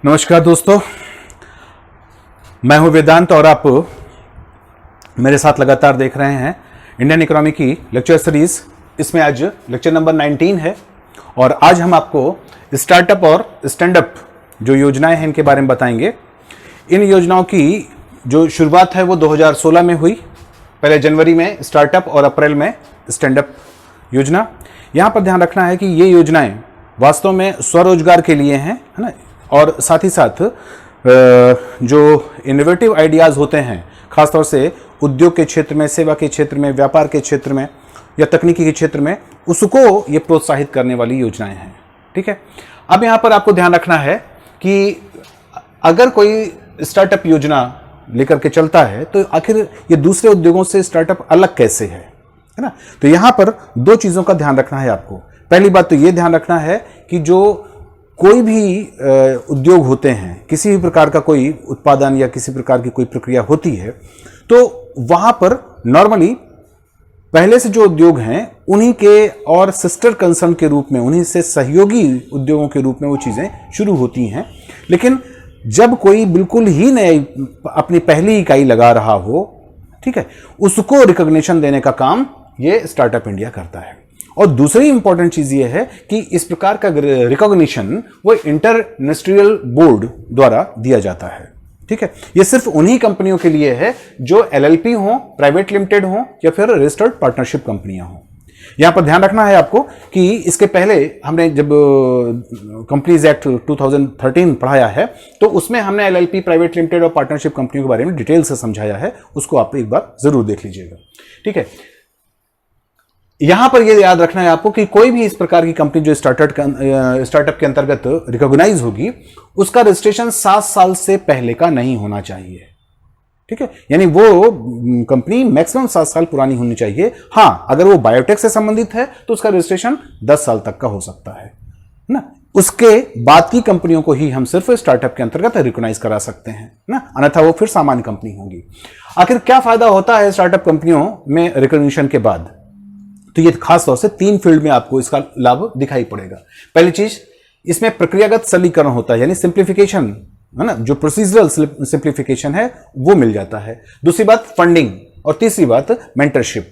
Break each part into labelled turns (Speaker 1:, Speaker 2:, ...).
Speaker 1: नमस्कार दोस्तों, मैं हूं वेदांत और आप मेरे साथ लगातार देख रहे हैं इंडियन इकोनॉमी की लेक्चर सीरीज। इसमें आज लेक्चर नंबर 19 है और आज हम आपको स्टार्टअप और स्टैंड अप जो योजनाएं हैं इनके बारे में बताएंगे। इन योजनाओं की जो शुरुआत है वो 2016 में हुई, पहले जनवरी में स्टार्टअप और अप्रैल में स्टैंड अप योजना। यहाँ पर ध्यान रखना है कि ये योजनाएं वास्तव में स्वरोजगार के लिए हैं, है ना, और साथ ही साथ जो इनोवेटिव आइडियाज़ होते हैं खासतौर से उद्योग के क्षेत्र में, सेवा के क्षेत्र में, व्यापार के क्षेत्र में या तकनीकी के क्षेत्र में, उसको ये प्रोत्साहित करने वाली योजनाएं हैं। ठीक है, अब यहाँ पर आपको ध्यान रखना है कि अगर कोई स्टार्टअप योजना लेकर के चलता है तो आखिर ये दूसरे उद्योगों से स्टार्टअप अलग कैसे है ना। तो यहाँ पर दो चीज़ों का ध्यान रखना है आपको। पहली बात तो ये ध्यान रखना है कि जो कोई भी उद्योग होते हैं, किसी भी प्रकार का कोई उत्पादन या किसी प्रकार की कोई प्रक्रिया होती है, तो वहां पर नॉर्मली पहले से जो उद्योग हैं उन्हीं के और सिस्टर कंसर्न के रूप में, उन्हीं से सहयोगी उद्योगों के रूप में वो चीजें शुरू होती हैं। लेकिन जब कोई बिल्कुल ही नई अपनी पहली इकाई लगा रहा हो, ठीक है, उसको रिकॉग्निशन देने का काम ये स्टार्टअप इंडिया करता है। और दूसरी इंपॉर्टेंट चीज ये है कि इस प्रकार का रिकॉग्निशन वो इंटरमिनिस्ट्रियल बोर्ड द्वारा दिया जाता है। ठीक है, ये सिर्फ उन्हीं कंपनियों के लिए है जो एलएलपी हो, प्राइवेट लिमिटेड हो या फिर रजिस्टर्ड पार्टनरशिप कंपनियां हो। यहां पर ध्यान रखना है आपको कि इसके पहले हमने जब कंपनीज एक्ट 2013 पढ़ाया है तो उसमें हमने एलएलपी, प्राइवेट लिमिटेड और पार्टनरशिप कंपनियों के बारे में डिटेल से समझाया है, उसको आप एक बार जरूर देख लीजिएगा। ठीक है, यहां पर यह याद रखना है आपको कि कोई भी इस प्रकार की कंपनी जो स्टार्टअप के अंतर्गत रिकॉग्नाइज होगी, उसका रजिस्ट्रेशन 7 साल से पहले का नहीं होना चाहिए। ठीक है, यानी वो कंपनी मैक्सिमम 7 साल पुरानी होनी चाहिए। हां, अगर वो बायोटेक से संबंधित है तो उसका रजिस्ट्रेशन 10 साल तक का हो सकता है ना। उसके बाद की कंपनियों को ही हम सिर्फ स्टार्टअप के अंतर्गत रिकॉग्नाइज करा सकते हैं ना, अन्यथा वो फिर सामान्य कंपनी होगी। आखिर क्या फायदा होता है स्टार्टअप कंपनियों में रिकॉग्निशन के बाद? तो ये खास तौर से 3 फील्ड में आपको इसका लाभ दिखाई पड़ेगा। पहली चीज, इसमें प्रक्रियागत सरलीकरण होता है, यानी सिंप्लीफिकेशन, है ना, जो प्रोसीजरल सिंप्लीफिकेशन है वो मिल जाता है। दूसरी बात फंडिंग, और तीसरी बात मेंटरशिप,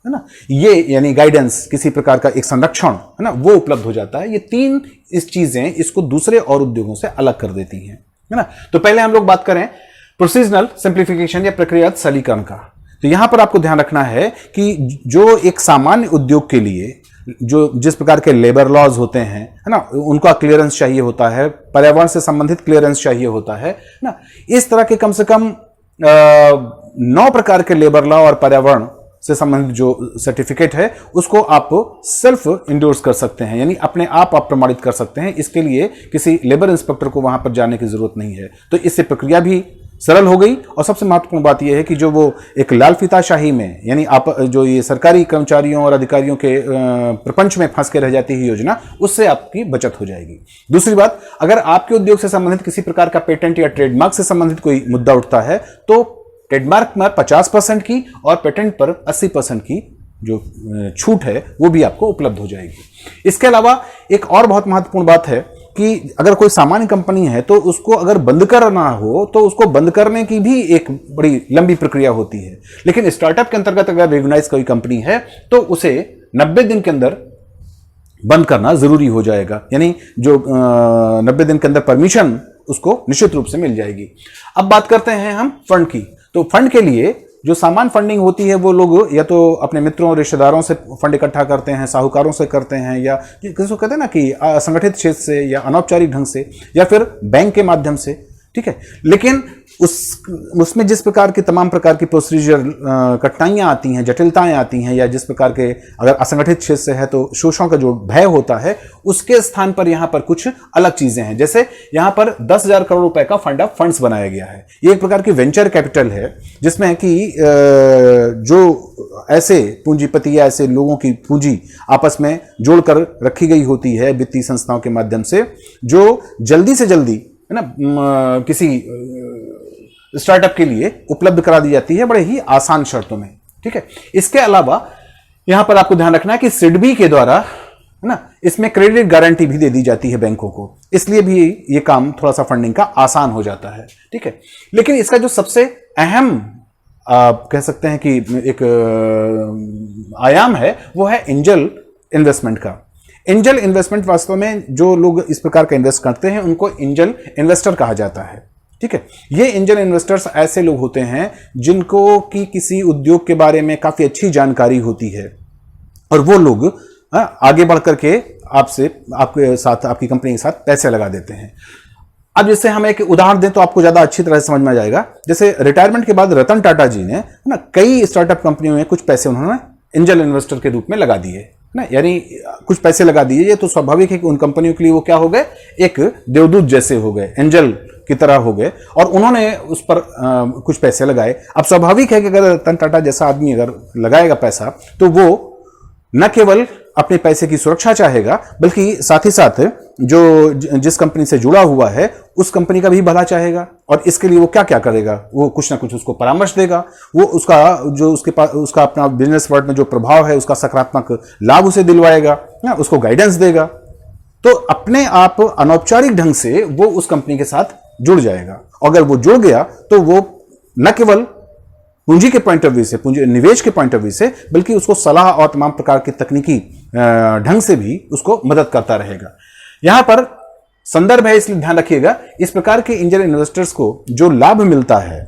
Speaker 1: है ना, ये यानी गाइडेंस, किसी प्रकार का एक संरक्षण, है ना, वो उपलब्ध हो जाता है। ये 3 इस चीजें इसको दूसरे और उद्योगों से अलग कर देती हैं, है ना। तो पहले हम लोग बात करें प्रोसीजरल सिंप्लीफिकेशन या प्रक्रियागत सरलीकरण का। तो यहां पर आपको ध्यान रखना है कि जो एक सामान्य उद्योग के लिए जो जिस प्रकार के लेबर लॉज होते हैं, है ना, उनका क्लियरेंस चाहिए होता है, पर्यावरण से संबंधित क्लियरेंस चाहिए होता है ना, इस तरह के कम से कम 9 प्रकार के लेबर लॉ और पर्यावरण से संबंधित जो सर्टिफिकेट है उसको आप सेल्फ इंडोर्स कर सकते हैं, यानी अपने आप प्रमाणित कर सकते हैं। इसके लिए किसी लेबर इंस्पेक्टर को वहां पर जाने की जरूरत नहीं है। तो इससे प्रक्रिया भी सरल हो गई। और सबसे महत्वपूर्ण बात यह है कि जो वो एक लाल फीताशाही में, यानी आप जो ये सरकारी कर्मचारियों और अधिकारियों के प्रपंच में फंस के रह जाती है योजना, उससे आपकी बचत हो जाएगी। दूसरी बात, अगर आपके उद्योग से संबंधित किसी प्रकार का पेटेंट या ट्रेडमार्क से संबंधित कोई मुद्दा उठता है तो ट्रेडमार्क में 50% की और पेटेंट पर 80% की जो छूट है वो भी आपको उपलब्ध हो जाएगी। इसके अलावा एक और बहुत महत्वपूर्ण बात है कि अगर कोई सामान्य कंपनी है तो उसको अगर बंद करना हो तो उसको बंद करने की भी एक बड़ी लंबी प्रक्रिया होती है। लेकिन स्टार्टअप के अंतर्गत अगर रिकॉग्नाइज कोई कंपनी है तो उसे 90 दिन के अंदर बंद करना जरूरी हो जाएगा, यानी जो 90 दिन के अंदर परमिशन उसको निश्चित रूप से मिल जाएगी। अब बात करते हैं हम फंड की। तो फंड के लिए जो सामान्य फंडिंग होती है वो लोग या तो अपने मित्रों और रिश्तेदारों से फंड इकट्ठा करते हैं, साहूकारों से करते हैं, या किसी को कहते हैं ना कि असंगठित क्षेत्र से या अनौपचारिक ढंग से, या फिर बैंक के माध्यम से। ठीक है, लेकिन उसमें जिस प्रकार की तमाम प्रकार की प्रोसीजर कठिनाइयां आती हैं, जटिलताएं आती हैं, या जिस प्रकार के अगर असंगठित क्षेत्र से है तो शोषण का जो भय होता है, उसके स्थान पर यहां पर कुछ अलग चीजें हैं। जैसे यहां पर 10,000 करोड़ रुपए का फंड ऑफ फंड्स बनाया गया है। ये एक प्रकार की वेंचर कैपिटल है जिसमें कि जो ऐसे पूंजीपति या ऐसे लोगों की पूंजी आपस में जोड़कर रखी गई होती है वित्तीय संस्थाओं के माध्यम से, जो जल्दी से जल्दी, है ना, किसी स्टार्टअप के लिए उपलब्ध करा दी जाती है बड़े ही आसान शर्तों में। ठीक है, इसके अलावा यहां पर आपको ध्यान रखना है कि सिडबी के द्वारा है ना, इसमें क्रेडिट गारंटी भी दे दी जाती है बैंकों को, इसलिए भी ये काम थोड़ा सा फंडिंग का आसान हो जाता है। ठीक है, लेकिन इसका जो सबसे अहम आप कह सकते हैं कि एक आयाम है वो है एंजल इन्वेस्टमेंट का। एंजल इन्वेस्टमेंट वास्तव में जो लोग इस प्रकार का इन्वेस्ट करते हैं उनको एंजल इन्वेस्टर कहा जाता है। ठीक है, ये एंजल इन्वेस्टर्स ऐसे लोग होते हैं जिनको कि किसी उद्योग के बारे में काफी अच्छी जानकारी होती है और वो लोग आगे बढ़ करके आपसे, आपके साथ, आपकी कंपनी के साथ पैसे लगा देते हैं। अब जैसे हम एक उदाहरण दें तो आपको ज्यादा अच्छी तरह से समझ में आ जाएगा। जैसे रिटायरमेंट के बाद रतन टाटा जी ने ना कई स्टार्टअप कंपनियों में कुछ पैसे उन्होंने एंजल इन्वेस्टर के रूप में लगा दिए ना, यानी कुछ पैसे लगा दिए। ये तो स्वाभाविक है कि उन कंपनियों के लिए वो क्या हो गए, एक देवदूत जैसे हो गए, एंजल की तरह हो गए, और उन्होंने उस पर कुछ पैसे लगाए। अब स्वाभाविक है कि अगर रतन टाटा जैसा आदमी अगर लगाएगा पैसा तो वो न केवल अपने पैसे की सुरक्षा चाहेगा बल्कि साथ ही साथ जो जिस कंपनी से जुड़ा हुआ है उस कंपनी का भी भला चाहेगा। और इसके लिए वो क्या क्या करेगा, वो कुछ ना कुछ उसको परामर्श देगा, वो उसका जो उसके पास उसका अपना बिजनेस वर्ल्ड में जो प्रभाव है उसका सकारात्मक लाभ उसे दिलवाएगा ना, उसको गाइडेंस देगा। तो अपने आप अनौपचारिक ढंग से वो उस कंपनी के साथ जुड़ जाएगा। अगर वो जुड़ गया तो वो न केवल पूंजी के पॉइंट ऑफ व्यू से, पूंजी निवेश के पॉइंट ऑफ व्यू से, बल्कि उसको सलाह और तमाम प्रकार की तकनीकी ढंग से भी उसको मदद करता रहेगा। यहां पर संदर्भ है इसलिए ध्यान रखिएगा, इस प्रकार के एंजल इन्वेस्टर्स को जो लाभ मिलता है,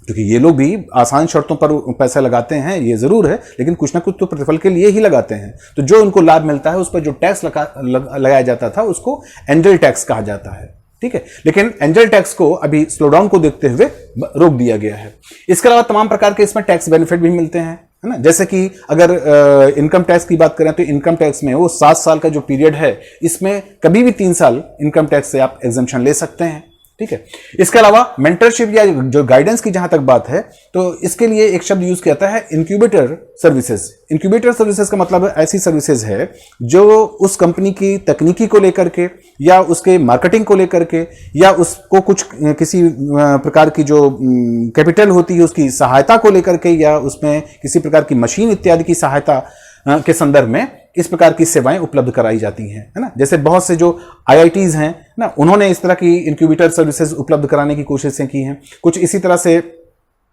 Speaker 1: क्योंकि ये लोग भी आसान शर्तों पर पैसा लगाते हैं ये जरूर है, लेकिन कुछ ना कुछ तो प्रतिफल के लिए ही लगाते हैं। तो जो उनको लाभ मिलता है उस पर जो टैक्स लगाया जाता था उसको एंजल टैक्स कहा जाता है। ठीक है, लेकिन एंजल टैक्स को अभी स्लोडाउन को देखते हुए रोक दिया गया है। इसके अलावा तमाम प्रकार के इसमें टैक्स बेनिफिट भी मिलते हैं, है ना। जैसे कि अगर इनकम टैक्स की बात करें तो इनकम टैक्स में वो 7 साल का जो पीरियड है इसमें कभी भी 3 साल इनकम टैक्स से आप एग्जम्पशन ले सकते हैं। ठीक है, इसके अलावा मेंटरशिप या जो गाइडेंस की जहां तक बात है तो इसके लिए एक शब्द यूज किया जाता है इंक्यूबेटर सर्विसेज। इंक्यूबेटर सर्विसेज का मतलब ऐसी सर्विसेज है जो उस कंपनी की तकनीकी को लेकर के या उसके मार्केटिंग को लेकर के या उसको कुछ किसी प्रकार की जो कैपिटल होती है उसकी सहायता को लेकर के या उसमें किसी प्रकार की मशीन इत्यादि की सहायता के संदर्भ में इस प्रकार की सेवाएं उपलब्ध कराई जाती हैं, है ना। जैसे बहुत से जो IITs हैं ना, उन्होंने इस तरह की इंक्यूबेटर सर्विसेज उपलब्ध कराने की कोशिशें की हैं। कुछ इसी तरह से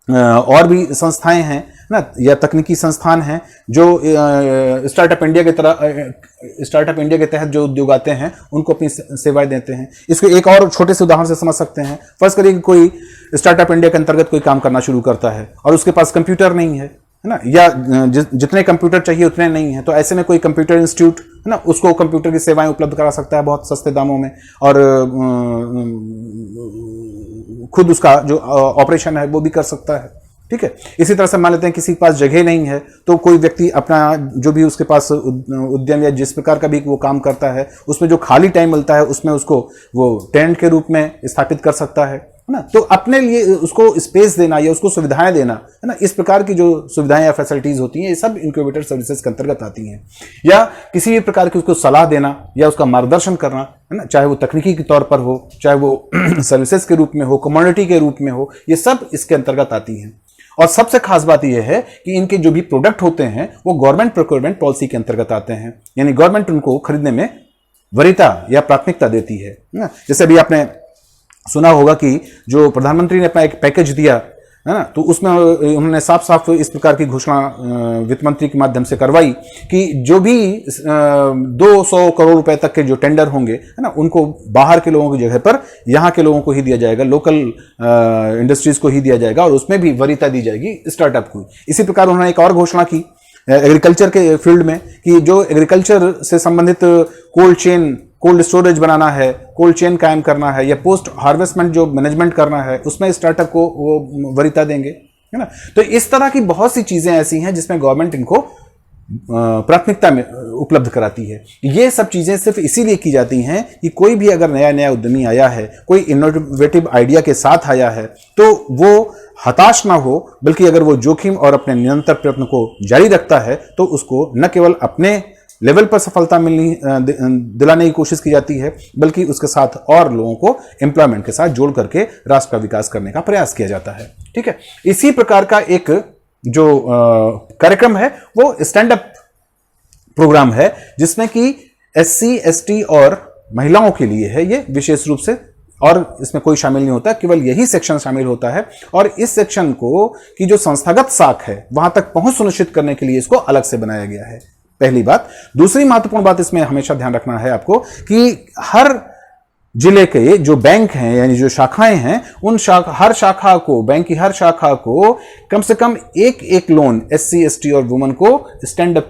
Speaker 1: और भी संस्थाएं हैं ना, या तकनीकी संस्थान हैं जो स्टार्टअप इंडिया के तहत जो उद्योग आते हैं उनको अपनी सेवाएं देते हैं। इसको एक और छोटे से उदाहरण से समझ सकते हैं। फर्ज करिए कि कोई स्टार्टअप इंडिया के अंतर्गत कोई काम करना शुरू करता है और उसके पास कंप्यूटर नहीं है ना, या जितने कंप्यूटर चाहिए उतने नहीं है, तो ऐसे में कोई कंप्यूटर इंस्टीट्यूट है ना उसको कंप्यूटर की सेवाएं उपलब्ध करा सकता है बहुत सस्ते दामों में, और खुद उसका जो ऑपरेशन है वो भी कर सकता है। ठीक है, इसी तरह से मान लेते हैं किसी के पास जगह नहीं है तो कोई व्यक्ति अपना जो भी उसके पास उद्यम या जिस प्रकार का भी वो काम करता है उसमें जो खाली टाइम मिलता है उसमें उसको वो टेंट के रूप में स्थापित कर सकता है ना। तो अपने लिए उसको स्पेस देना या उसको सुविधाएं देना, है ना, इस प्रकार की जो सुविधाएं या फैसिलिटीज होती हैं ये सब इंक्यूबेटर सर्विसेज के अंतर्गत आती हैं। या किसी भी प्रकार की उसको सलाह देना या उसका मार्गदर्शन करना, है ना, चाहे वो तकनीकी के तौर पर हो, चाहे वो सर्विसेज के रूप में हो, कमोडिटी के रूप में हो, ये सब इसके अंतर्गत आती हैं। और सबसे खास बात यह है कि इनके जो भी प्रोडक्ट होते हैं वो गवर्नमेंट प्रोक्योरमेंट पॉलिसी के अंतर्गत आते हैं, यानी गवर्नमेंट उनको खरीदने में वरीयता या प्राथमिकता देती है ना। जैसे अभी आपने सुना होगा कि जो प्रधानमंत्री ने अपना एक पैकेज दिया है ना, तो उसमें उन्होंने साफ साफ इस प्रकार की घोषणा वित्त मंत्री के माध्यम से करवाई कि जो भी 200 करोड़ रुपए तक के जो टेंडर होंगे, है ना, उनको बाहर के लोगों की जगह पर यहाँ के लोगों को ही दिया जाएगा, लोकल इंडस्ट्रीज को ही दिया जाएगा, और उसमें भी वरीयता दी जाएगी स्टार्टअप को। इसी प्रकार उन्होंने एक और घोषणा की एग्रीकल्चर के फील्ड में कि जो एग्रीकल्चर से संबंधित कोल्ड स्टोरेज बनाना है, कोल्ड चेन कायम करना है, या पोस्ट हार्वेस्टमेंट जो मैनेजमेंट करना है उसमें स्टार्टअप को वो वरीयता देंगे, है ना। तो इस तरह की बहुत सी चीजें ऐसी हैं जिसमें गवर्नमेंट इनको प्राथमिकता में उपलब्ध कराती है। ये सब चीजें सिर्फ इसीलिए की जाती हैं कि कोई भी अगर नया उद्यमी आया है, कोई इनोवेटिव आइडिया के साथ आया है, तो वो हताश ना हो, बल्कि अगर वो जोखिम और अपने निरंतर प्रयत्न को जारी रखता है तो उसको न केवल अपने लेवल पर सफलता दिलाने की कोशिश की जाती है, बल्कि उसके साथ और लोगों को एम्प्लॉयमेंट के साथ जोड़ करके राष्ट्र का विकास करने का प्रयास किया जाता है। ठीक है, इसी प्रकार का एक जो कार्यक्रम है वो स्टैंड अप प्रोग्राम है जिसमें कि SC, ST और महिलाओं के लिए है ये विशेष रूप से, और इसमें कोई शामिल नहीं होता, केवल यही सेक्शन शामिल होता है। और इस सेक्शन को की जो संस्थागत शाख है वहां तक पहुंच सुनिश्चित करने के लिए इसको अलग से बनाया गया है, पहली बात। दूसरी महत्वपूर्ण बात इसमें हमेशा ध्यान रखना है आपको कि हर जिले के जो बैंक हैं यानी जो शाखाएं हैं उन हर शाखा को, बैंक की हर शाखा को कम से कम एक लोन SC, ST और वुमेन को स्टैंड अप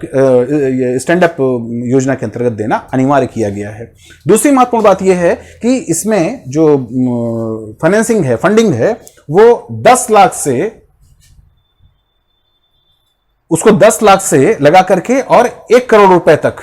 Speaker 1: योजना के अंतर्गत देना अनिवार्य किया गया है। दूसरी महत्वपूर्ण बात यह है कि इसमें जो फाइनेंसिंग है, फंडिंग है, वो 10 लाख से लगा करके और 1 करोड़ रुपए तक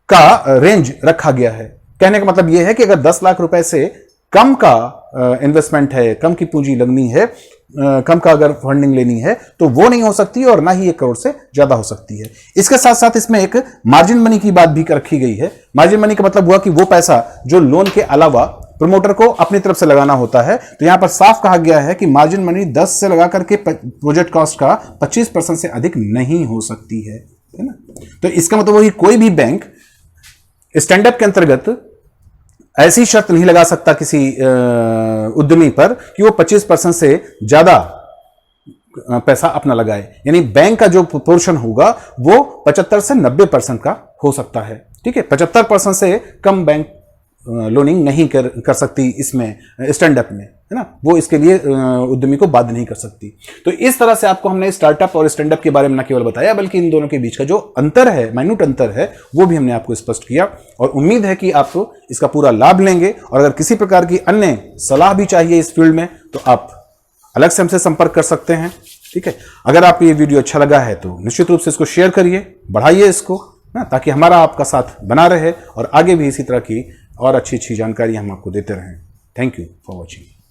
Speaker 1: का रेंज रखा गया है। कहने का मतलब यह है कि अगर 10 लाख रुपए से कम का इन्वेस्टमेंट है, कम की पूंजी लगनी है, कम का अगर फंडिंग लेनी है तो वो नहीं हो सकती और ना ही 1 करोड़ से ज्यादा हो सकती है। इसके साथ साथ इसमें एक मार्जिन मनी की बात भी रखी गई है। मार्जिन मनी का मतलब हुआ कि वो पैसा जो लोन के अलावा प्रमोटर को अपनी तरफ से लगाना होता है। तो यहां पर साफ कहा गया है कि मार्जिन मनी 10 से लगा करके प्रोजेक्ट कॉस्ट का 25% से अधिक नहीं हो सकती है ना। तो इसका मतलब वही कोई भी बैंक स्टैंड अप के अंतर्गत ऐसी शर्त नहीं लगा सकता किसी उद्यमी पर कि वो 25% से ज्यादा पैसा अपना लगाए। यानी बैंक का जो पोर्शन होगा वो 75 से 90% का हो सकता है। ठीक है, 75% से कम बैंक लोनिंग नहीं कर सकती इसमें स्टैंड अप में, है ना। वो इसके लिए उद्यमी को बाध्य नहीं कर सकती। तो इस तरह से आपको हमने स्टार्टअप और स्टैंड अप के बारे में न केवल बताया बल्कि इन दोनों के बीच का जो अंतर है, माइन्यूट अंतर है, वो भी हमने आपको स्पष्ट किया। और उम्मीद है कि आप इसका पूरा लाभ लेंगे। और अगर किसी प्रकार की अन्य सलाह भी चाहिए इस फील्ड में तो आप अलग से हमसे संपर्क कर सकते हैं। ठीक है, अगर आपको ये वीडियो अच्छा लगा है तो निश्चित रूप से इसको शेयर करिए, बढ़ाइए इसको ना, ताकि हमारा आपका साथ बना रहे और आगे भी इसी तरह की और अच्छी जानकारी हम आपको देते रहें। Thank you for watching.